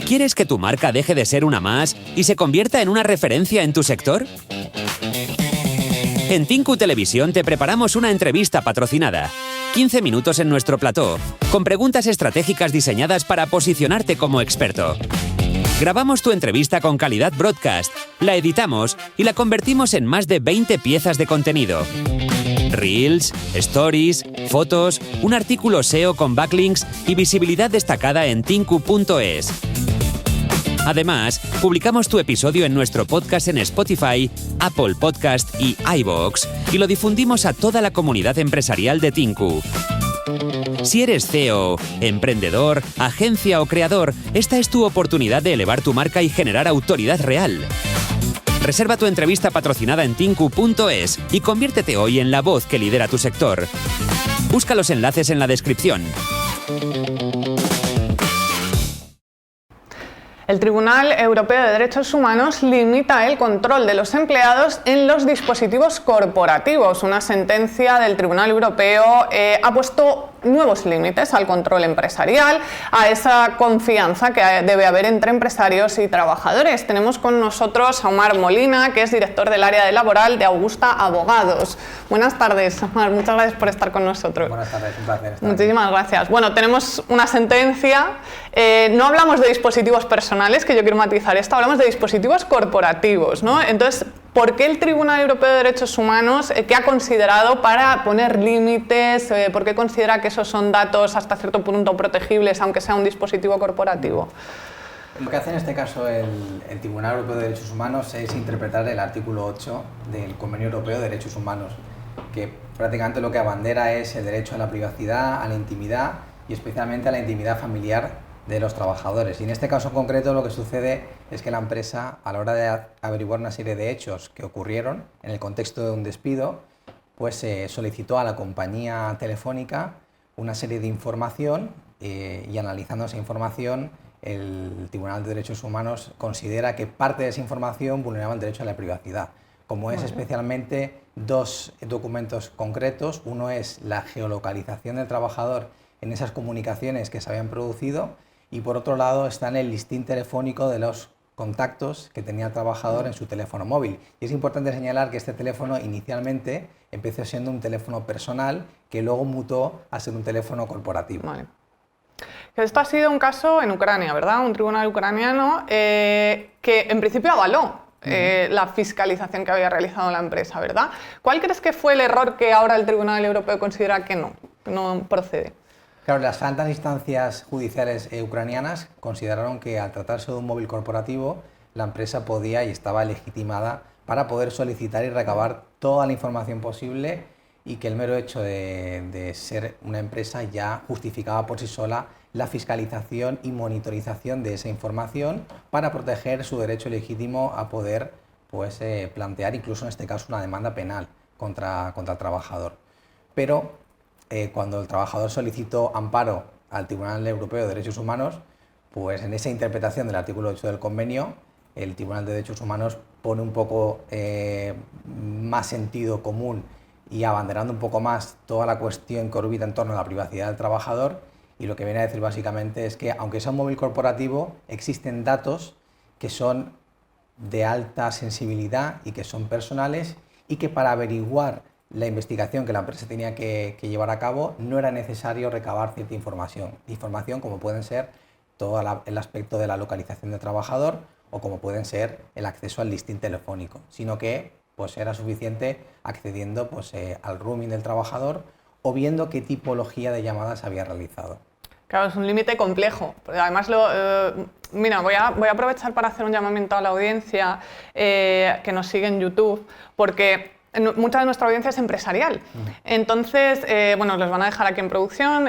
¿Quieres que tu marca deje de ser una más y se convierta en una referencia en tu sector? En Tinku Televisión te preparamos una entrevista patrocinada. 15 minutos en nuestro plató, con preguntas estratégicas diseñadas para posicionarte como experto. Grabamos tu entrevista con calidad broadcast, la editamos y la convertimos en más de 20 piezas de contenido. Reels, stories, fotos, un artículo SEO con backlinks y visibilidad destacada en tinku.es. Además, publicamos tu episodio en nuestro podcast en Spotify, Apple Podcast y iVoox y lo difundimos a toda la comunidad empresarial de Tinku. Si eres CEO, emprendedor, agencia o creador, esta es tu oportunidad de elevar tu marca y generar autoridad real. Reserva tu entrevista patrocinada en tinku.es y conviértete hoy en la voz que lidera tu sector. Busca los enlaces en la descripción. El Tribunal Europeo de Derechos Humanos limita el control de los empleados en los dispositivos corporativos. Una sentencia del Tribunal Europeo ha puesto nuevos límites al control empresarial, a esa confianza que debe haber entre empresarios y trabajadores. Tenemos con nosotros a Omar Molina, que es director del área de laboral de Augusta Abogados. Buenas tardes, Omar, muchas gracias por estar con nosotros. Buenas tardes, un placer estar Muchísimas gracias. Bueno, tenemos una sentencia, no hablamos de dispositivos personales, que yo quiero matizar esto, hablamos de dispositivos corporativos, ¿no? Entonces, ¿por qué el Tribunal Europeo de Derechos Humanos, qué ha considerado para poner límites? ¿Por qué considera que esos son datos hasta cierto punto protegibles, aunque sea un dispositivo corporativo? Lo que hace en este caso el Tribunal Europeo de Derechos Humanos es interpretar el artículo 8 del Convenio Europeo de Derechos Humanos, que prácticamente lo que abandera es el derecho a la privacidad, a la intimidad y especialmente a la intimidad familiar de los trabajadores. Y en este caso concreto lo que sucede es que la empresa, a la hora de averiguar una serie de hechos que ocurrieron en el contexto de un despido, pues solicitó a la compañía telefónica una serie de información y analizando esa información el Tribunal de Derechos Humanos considera que parte de esa información vulneraba el derecho a la privacidad, como es especialmente dos documentos concretos. Uno es la geolocalización del trabajador en esas comunicaciones que se habían producido y por otro lado está en el listín telefónico de los contactos que tenía el trabajador en su teléfono móvil. Y es importante señalar que este teléfono inicialmente empezó siendo un teléfono personal que luego mutó a ser un teléfono corporativo. Vale. Esto ha sido un caso en Ucrania, ¿verdad? Un tribunal ucraniano que en principio avaló la fiscalización que había realizado la empresa, ¿verdad? ¿Cuál crees que fue el error que ahora el Tribunal Europeo considera que no procede? Claro, las altas instancias judiciales ucranianas consideraron que al tratarse de un móvil corporativo, la empresa podía y estaba legitimada para poder solicitar y recabar toda la información posible y que el mero hecho de ser una empresa ya justificaba por sí sola la fiscalización y monitorización de esa información para proteger su derecho legítimo a poder plantear incluso en este caso una demanda penal contra el trabajador. Pero cuando el trabajador solicitó amparo al Tribunal Europeo de Derechos Humanos, pues en esa interpretación del artículo 8 del convenio, el Tribunal de Derechos Humanos pone un poco más sentido común y abanderando un poco más toda la cuestión que orbita en torno a la privacidad del trabajador, y lo que viene a decir básicamente es que aunque sea un móvil corporativo, existen datos que son de alta sensibilidad y que son personales y que para averiguar la investigación que la empresa tenía que llevar a cabo no era necesario recabar cierta información como pueden ser todo el aspecto de la localización del trabajador o como pueden ser el acceso al listín telefónico, sino que pues era suficiente accediendo al roaming del trabajador o viendo qué tipología de llamadas había realizado. Claro, es un límite complejo. Además, mira, voy a aprovechar para hacer un llamamiento a la audiencia que nos sigue en YouTube, porque mucha de nuestra audiencia es empresarial. Entonces, bueno, los van a dejar aquí en producción,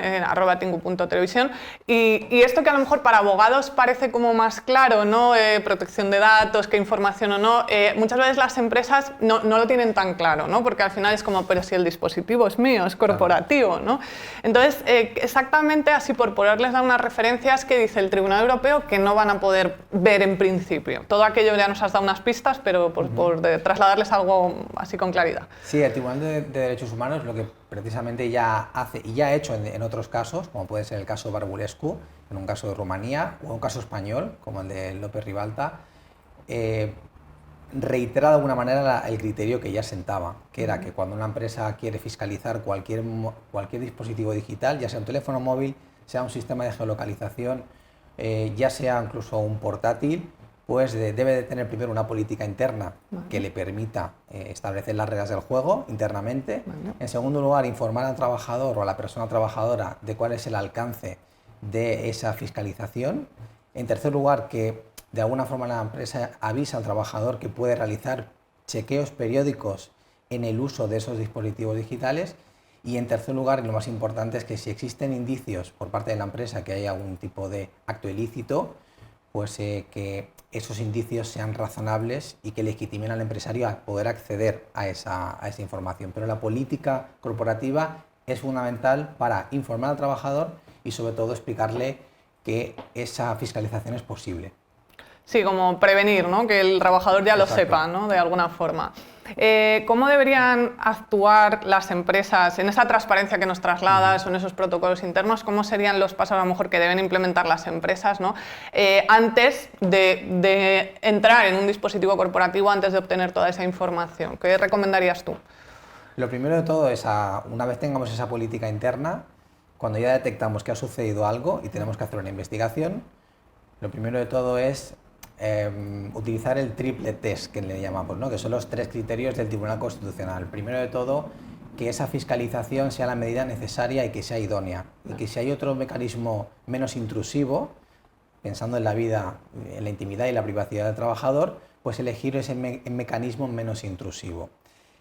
@tinku.televisión. Y esto que a lo mejor para abogados parece como más claro, ¿no? Protección de datos, qué información o no, muchas veces las empresas no lo tienen tan claro, ¿no? Porque al final es como, pero si el dispositivo es mío, es corporativo, ¿no? Entonces, exactamente así, por poderles dar unas referencias que dice el Tribunal Europeo que no van a poder ver en principio. Todo aquello ya nos has dado unas pistas, pero por trasladarles algo así concreto. claridad. Sí, el Tribunal de Derechos Humanos lo que precisamente ya hace y ya ha hecho en otros casos, como puede ser el caso Barbulescu, en un caso de Rumanía, o un caso español, como el de López Ribalta, reitera de alguna manera el criterio que ya sentaba, que era que cuando una empresa quiere fiscalizar cualquier dispositivo digital, ya sea un teléfono móvil, sea un sistema de geolocalización, ya sea incluso un portátil, pues debe de tener primero una política interna que le permita establecer las reglas del juego internamente. En segundo lugar, informar al trabajador o a la persona trabajadora de cuál es el alcance de esa fiscalización. En tercer lugar, que de alguna forma la empresa avisa al trabajador que puede realizar chequeos periódicos en el uso de esos dispositivos digitales. Y en tercer lugar, y lo más importante, es que si existen indicios por parte de la empresa que hay algún tipo de acto ilícito, pues que esos indicios sean razonables y que legitimen al empresario a poder acceder a esa información. Pero la política corporativa es fundamental para informar al trabajador y sobre todo explicarle que esa fiscalización es posible. Sí, como prevenir, ¿no? Que el trabajador ya lo Exacto. sepa, ¿no? De alguna forma. ¿Cómo deberían actuar las empresas en esa transparencia que nos trasladas o en esos protocolos internos? ¿Cómo serían los pasos a lo mejor que deben implementar las empresas, ¿no? Antes de entrar en un dispositivo corporativo, antes de obtener toda esa información? ¿Qué recomendarías tú? Lo primero de todo es, una vez tengamos esa política interna, cuando ya detectamos que ha sucedido algo y tenemos que hacer una investigación, lo primero de todo es utilizar el triple test que le llamamos, ¿no? Que son los 3 criterios del Tribunal Constitucional. Primero de todo, que esa fiscalización sea la medida necesaria y que sea idónea. Y que si hay otro mecanismo menos intrusivo, pensando en la vida, en la intimidad y la privacidad del trabajador, pues elegir ese mecanismo menos intrusivo.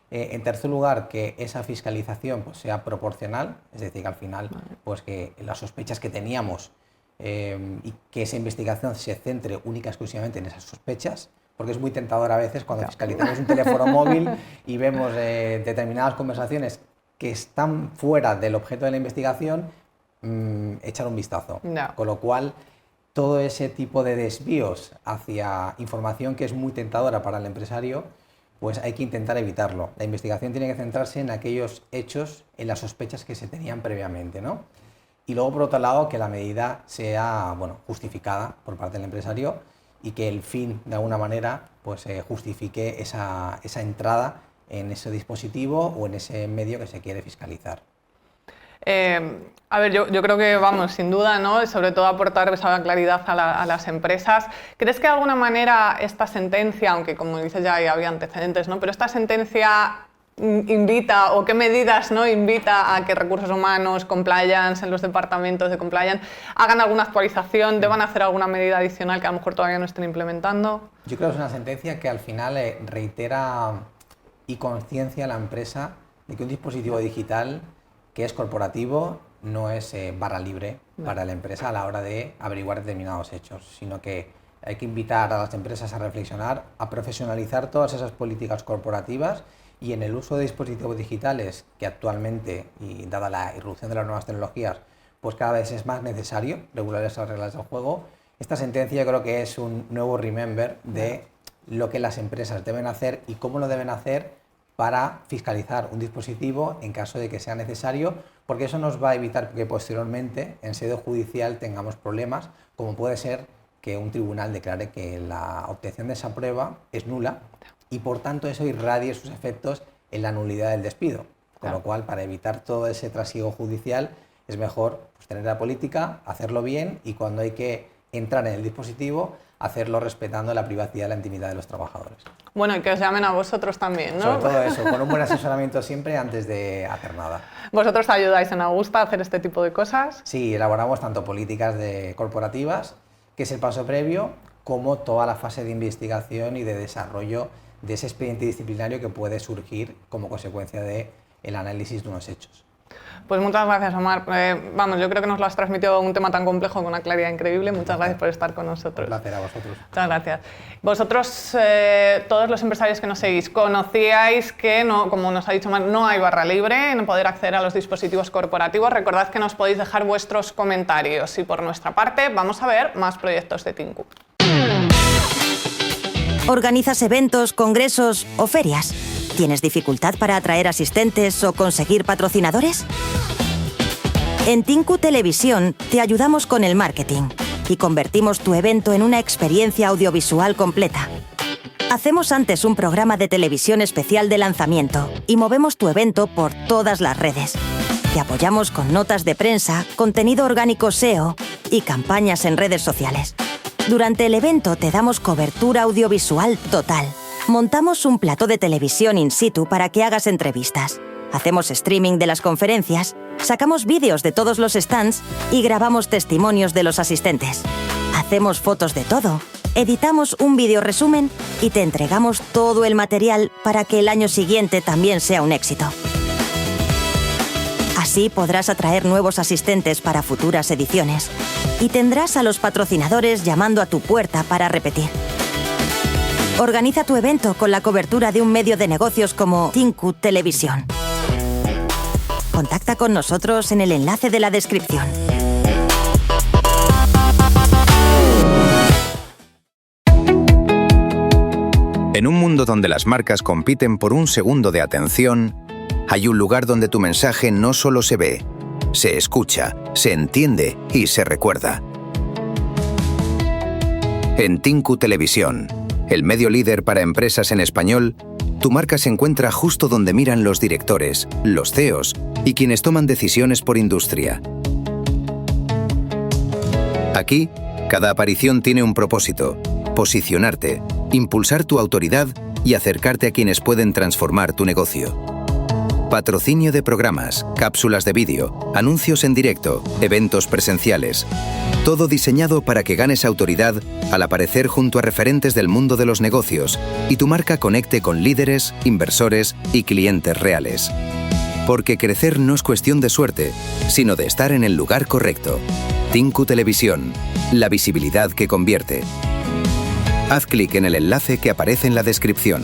En tercer lugar, que esa fiscalización pues, sea proporcional, es decir, que al final pues, que las sospechas que teníamos y que esa investigación se centre única y exclusivamente en esas sospechas, porque es muy tentador a veces cuando fiscalizamos un teléfono móvil y vemos determinadas conversaciones que están fuera del objeto de la investigación, echar un vistazo. No. Con lo cual, todo ese tipo de desvíos hacia información que es muy tentadora para el empresario, pues hay que intentar evitarlo. La investigación tiene que centrarse en aquellos hechos, en las sospechas que se tenían previamente, ¿no? Y luego, por otro lado, que la medida sea justificada por parte del empresario y que el fin, de alguna manera, pues justifique esa entrada en ese dispositivo o en ese medio que se quiere fiscalizar. A ver, yo creo que, vamos, sin duda, ¿no? Sobre todo aportar esa claridad a las empresas. ¿Crees que de alguna manera esta sentencia, aunque como dices ya había antecedentes, ¿no? Pero esta sentencia invita, o qué medidas, ¿no? Invita a que recursos humanos, compliance, en los departamentos de compliance, hagan alguna actualización, deban hacer alguna medida adicional que a lo mejor todavía no estén implementando? Yo creo que es una sentencia que al final reitera y conciencia a la empresa de que un dispositivo digital que es corporativo no es barra libre para la empresa a la hora de averiguar determinados hechos, sino que hay que invitar a las empresas a reflexionar, a profesionalizar todas esas políticas corporativas y en el uso de dispositivos digitales, que actualmente, y dada la irrupción de las nuevas tecnologías, pues cada vez es más necesario regular esas reglas del juego. Esta sentencia yo creo que es un nuevo remember de lo que las empresas deben hacer y cómo lo deben hacer para fiscalizar un dispositivo en caso de que sea necesario, porque eso nos va a evitar que posteriormente en sede judicial tengamos problemas, como puede ser que un tribunal declare que la obtención de esa prueba es nula y por tanto eso irradie sus efectos en la nulidad del despido. Con lo cual, para evitar todo ese trasiego judicial, es mejor pues, tener la política, hacerlo bien y cuando hay que entrar en el dispositivo, hacerlo respetando la privacidad y la intimidad de los trabajadores. Bueno, y que os llamen a vosotros también, ¿no? Sobre todo eso, con un buen asesoramiento siempre antes de hacer nada. ¿Vosotros ayudáis en Augusta a hacer este tipo de cosas? Sí, elaboramos tanto políticas corporativas, que es el paso previo, como toda la fase de investigación y de desarrollo de ese expediente disciplinario que puede surgir como consecuencia del análisis de unos hechos. Pues muchas gracias, Omar. Vamos, yo creo que nos lo has transmitido un tema tan complejo con una claridad increíble. Muchas gracias por estar con nosotros. Un placer a vosotros. Muchas gracias. Vosotros, todos los empresarios que nos seguís, conocíais que, no, como nos ha dicho Omar, no hay barra libre en poder acceder a los dispositivos corporativos. Recordad que nos podéis dejar vuestros comentarios y por nuestra parte vamos a ver más proyectos de Tinku. ¿Organizas eventos, congresos o ferias? ¿Tienes dificultad para atraer asistentes o conseguir patrocinadores? En Tinku Televisión te ayudamos con el marketing y convertimos tu evento en una experiencia audiovisual completa. Hacemos antes un programa de televisión especial de lanzamiento y movemos tu evento por todas las redes. Te apoyamos con notas de prensa, contenido orgánico SEO y campañas en redes sociales. Durante el evento te damos cobertura audiovisual total. Montamos un plató de televisión in situ para que hagas entrevistas. Hacemos streaming de las conferencias, sacamos vídeos de todos los stands y grabamos testimonios de los asistentes. Hacemos fotos de todo, editamos un vídeo resumen y te entregamos todo el material para que el año siguiente también sea un éxito. Así podrás atraer nuevos asistentes para futuras ediciones y tendrás a los patrocinadores llamando a tu puerta para repetir. Organiza tu evento con la cobertura de un medio de negocios como Tinku Televisión. Contacta con nosotros en el enlace de la descripción. En un mundo donde las marcas compiten por un segundo de atención, hay un lugar donde tu mensaje no solo se ve, se escucha, se entiende y se recuerda. En Tinku Televisión, el medio líder para empresas en español, tu marca se encuentra justo donde miran los directores, los CEOs y quienes toman decisiones por industria. Aquí, cada aparición tiene un propósito: posicionarte, impulsar tu autoridad y acercarte a quienes pueden transformar tu negocio. Patrocinio de programas, cápsulas de vídeo, anuncios en directo, eventos presenciales. Todo diseñado para que ganes autoridad al aparecer junto a referentes del mundo de los negocios y tu marca conecte con líderes, inversores y clientes reales. Porque crecer no es cuestión de suerte, sino de estar en el lugar correcto. Tinku Televisión, la visibilidad que convierte. Haz clic en el enlace que aparece en la descripción.